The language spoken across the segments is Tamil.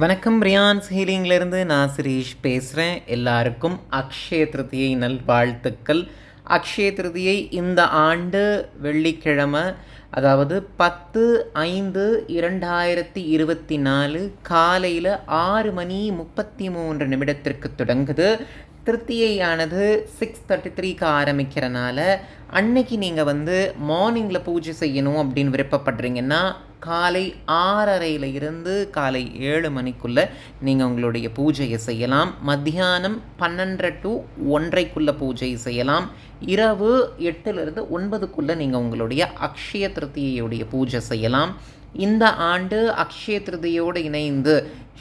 வணக்கம். ரியான்ஸ் ஹீலிங்கிலிருந்து நான் சிரீஷ் பேசுகிறேன். எல்லாருக்கும் அக்ஷய திருதியை நல்வாழ்த்துக்கள். அக்ஷய திருதியை இந்த ஆண்டு வெள்ளிக்கிழமை, அதாவது 10/5/2024 காலையில் 6:33 தொடங்குது. திருத்தியையானது 6:33க்கு ஆரம்பிக்கிறனால அன்னைக்கு நீங்கள் மார்னிங்கில் பூஜை செய்யணும் அப்படின்னு விருப்பப்படுறீங்கன்னா காலை 6:30 இருந்து காலை 7 மணிக்குள்ளே நீங்கள் உங்களுடைய பூஜையை செய்யலாம். மத்தியானம் 12 to 1:30 பூஜை செய்யலாம். இரவு 8லிருந்து 9க்குள்ளே நீங்கள் உங்களுடைய அக்ஷய திருத்தியையுடைய பூஜை செய்யலாம். இந்த ஆண்டு அக்ஷய திருதியோடு இணைந்து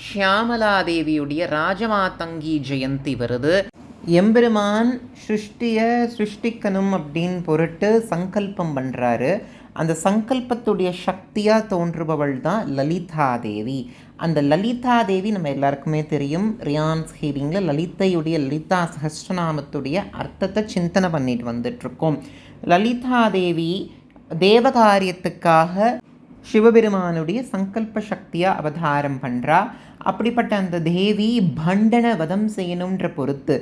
ஷியாமலாதேவியுடைய ராஜமாதங்கி ஜெயந்தி வருது. எம்பெருமான் சிருஷ்டிக்கணும் அப்படின்னு பொருட்டு சங்கல்பம் பண்ணுறாரு. அந்த சங்கல்பத்துடைய சக்தியாக தோன்றுபவள் தான் லலிதாதேவி. அந்த லலிதாதேவி நம்ம எல்லாருக்குமே தெரியும். ரியான்ஸ் ஹீலிங்கில் லலிதா சஹஸ்ரநாமத்துடைய அர்த்தத்தை சிந்தனை பண்ணிட்டு வந்துட்ருக்கோம். லலிதாதேவி தேவகாரியத்துக்காக சிவபெருமானுடைய சங்கல்ப சக்தியாக அவதாரம் பண்ணுறா. அப்படிப்பட்ட அந்த தேவி பண்டனை வதம் செய்யணுன்ற பொறுத்து,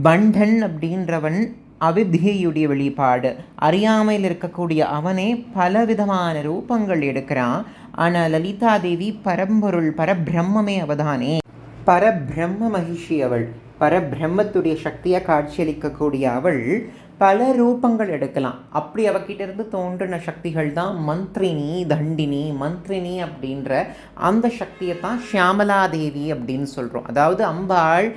பண்டன் அப்படின்றவன் அவித்தியுடைய வெளிப்பாடு, அறியாமையில் இருக்கக்கூடிய அவனே பலவிதமான ரூபங்கள் எடுக்கிறான். ஆனால் லலிதாதேவி பரம்பொருள், பரபிரம்மே அவதானே, பரபிரம்ம மகிஷி அவள், பரபிரம்மத்துடைய சக்தியை காட்சியளிக்கக்கூடிய அவள் பல ரூபங்கள் எடுக்கலாம். அப்படி அவகிட்டேருந்து தோன்றின சக்திகள் தான் மந்திரினி, தண்டினி. மந்திரினி அப்படின்ற அந்த சக்தியை தான் ஷியாமலாதேவி அப்படின்னு சொல்கிறோம். அதாவது அம்பாள்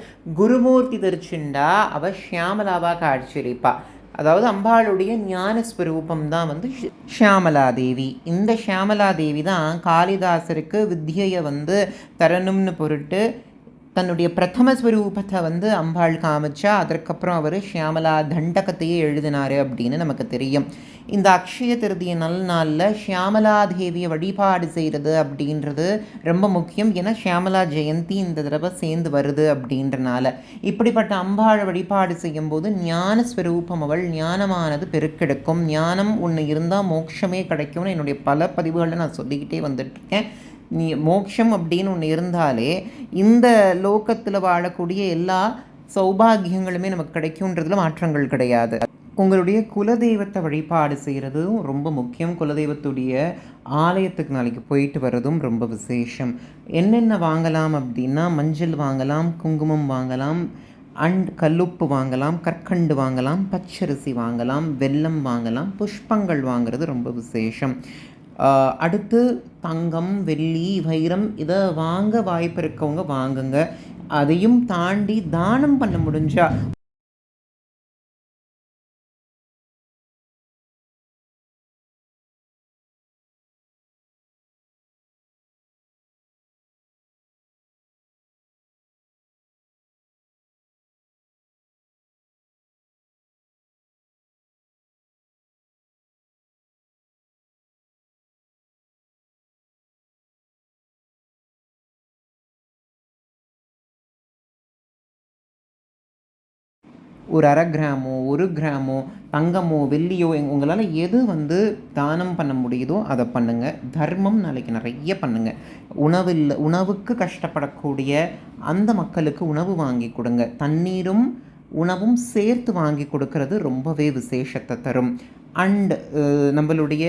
குருமூர்த்தி தெரிச்சுண்டா அவள் ஷியாமலாவாக காட்சியளிப்பா. அதாவது அம்பாளுடைய ஞானஸ்வரூபம் தான் ஷியாமலாதேவி. இந்த ஷியாமலாதேவி தான் காளிதாசருக்கு வித்யையை தரணும்னு பொருட்டு தன்னுடைய பிரதம ஸ்வரூபத்தை அம்பாள் காமிச்சா. அதற்கப்புறம் அவர் ஷியாமலா தண்டகத்தையே எழுதினார் அப்படின்னு நமக்கு தெரியும். இந்த அக்ஷய திருதிய நாளில் ஷியாமலாதேவியை வழிபாடு செய்கிறது அப்படின்றது ரொம்ப முக்கியம். ஏன்னா ஷியாமலா ஜெயந்தி இந்த தடவை சேர்ந்து வருது அப்படின்றனால இப்படிப்பட்ட அம்பாளை வழிபாடு செய்யும்போது ஞானஸ்வரூபம் அவள், ஞானமானது பெருக்கெடுக்கும். ஞானம் ஒன்று இருந்தால் மோட்சமே கிடைக்கும்னு என்னுடைய பல பதிவுகளில் நான் சொல்லிக்கிட்டே வந்துட்டுருக்கேன். நீ மோட்சம் அப்படின்னு ஒன்று இருந்தாலே இந்த லோகத்தில் வாழக்கூடிய எல்லா சௌபாகியங்களுமே நமக்கு கிடைக்கும்ன்றதுல மாற்றங்கள் கிடையாது. உங்களுடைய குலதெய்வத்தை வழிபாடு செய்கிறதும் ரொம்ப முக்கியம். குலதெய்வத்துடைய ஆலயத்துக்கு நாளைக்கு போயிட்டு வர்றதும் ரொம்ப விசேஷம். என்னென்ன வாங்கலாம் அப்படின்னா, மஞ்சள் வாங்கலாம், குங்குமம் வாங்கலாம், கல்லுப்பு வாங்கலாம், கற்கண்டு வாங்கலாம், பச்சரிசி வாங்கலாம், வெல்லம் வாங்கலாம், புஷ்பங்கள் வாங்கிறது ரொம்ப விசேஷம். அடுத்து தங்கம், வெள்ளி, வைரம் இதை வாங்க வாய்ப்பு இருக்கவங்க வாங்குங்க. அதையும் தாண்டி தானம் பண்ண முடிஞ்சா ஒரு 1/2 கிராமோ 1 கிராமோ தங்கமோ வெள்ளியோ உங்களால் எது தானம் பண்ண முடியுதோ அதை பண்ணுங்கள். தர்மம் நாளைக்கு நிறைய பண்ணுங்கள். உணவுக்கு கஷ்டப்படக்கூடிய அந்த மக்களுக்கு உணவு வாங்கி கொடுங்க. தண்ணீரும் உணவும் சேர்த்து வாங்கி கொடுக்கறது ரொம்பவே விசேஷத்தை தரும். நம்மளுடைய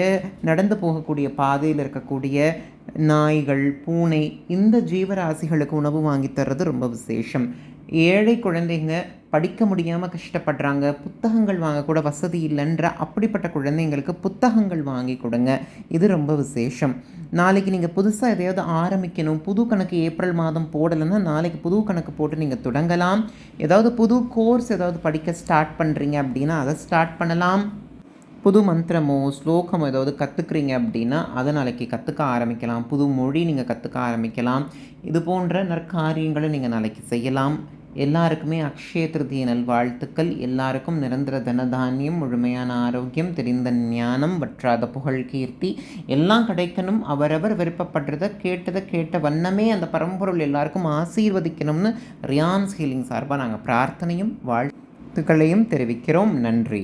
நடந்து போகக்கூடிய பாதையில் இருக்கக்கூடிய நாய்கள், பூனை, இந்த ஜீவராசிகளுக்கு உணவு வாங்கி தர்றது ரொம்ப விசேஷம். ஏழை குழந்தைங்க படிக்க முடியாமல் கஷ்டப்படுறாங்க, புத்தகங்கள் வாங்கக்கூட வசதி இல்லைன்ற அப்படிப்பட்ட குழந்தைங்களுக்கு புத்தகங்கள் வாங்கி கொடுங்க. இது ரொம்ப விசேஷம். நாளைக்கு நீங்கள் புதுசாக எதையாவது ஆரம்பிக்கணும், புது கணக்கு ஏப்ரல் மாதம் போடலைன்னா நாளைக்கு புது கணக்கு போட்டு நீங்கள் தொடங்கலாம். ஏதாவது புது கோர்ஸ் ஏதாவது படிக்க ஸ்டார்ட் பண்ணுறீங்க அப்படின்னா அதை ஸ்டார்ட் பண்ணலாம். புது மந்திரமோ ஸ்லோகமோ ஏதாவது கற்றுக்குறீங்க அப்படின்னா அதை நாளைக்கு கற்றுக்க ஆரம்பிக்கலாம். புது மொழி நீங்கள் கற்றுக்க ஆரம்பிக்கலாம். இது போன்ற நற்காரியங்களை நீங்கள் நாளைக்கு செய்யலாம். எல்லாருக்குமே அக்ஷய திருதிய நல்வாழ்த்துக்கள். எல்லாருக்கும் நிரந்தர தனதானியம், முழுமையான ஆரோக்கியம், தெரிந்த ஞானம், வற்றாத புகழ், கீர்த்தி எல்லாம் கிடைக்கணும். அவரவர் விருப்பப்படுறத கேட்ட வண்ணமே அந்த பரம்பொருள் எல்லாருக்கும் ஆசீர்வதிக்கணும்னு ரியான்ஸ் ஹீலிங் சார்பாக நாங்கள் பிரார்த்தனையும் வாழ்த்துக்களையும் தெரிவிக்கிறோம். நன்றி.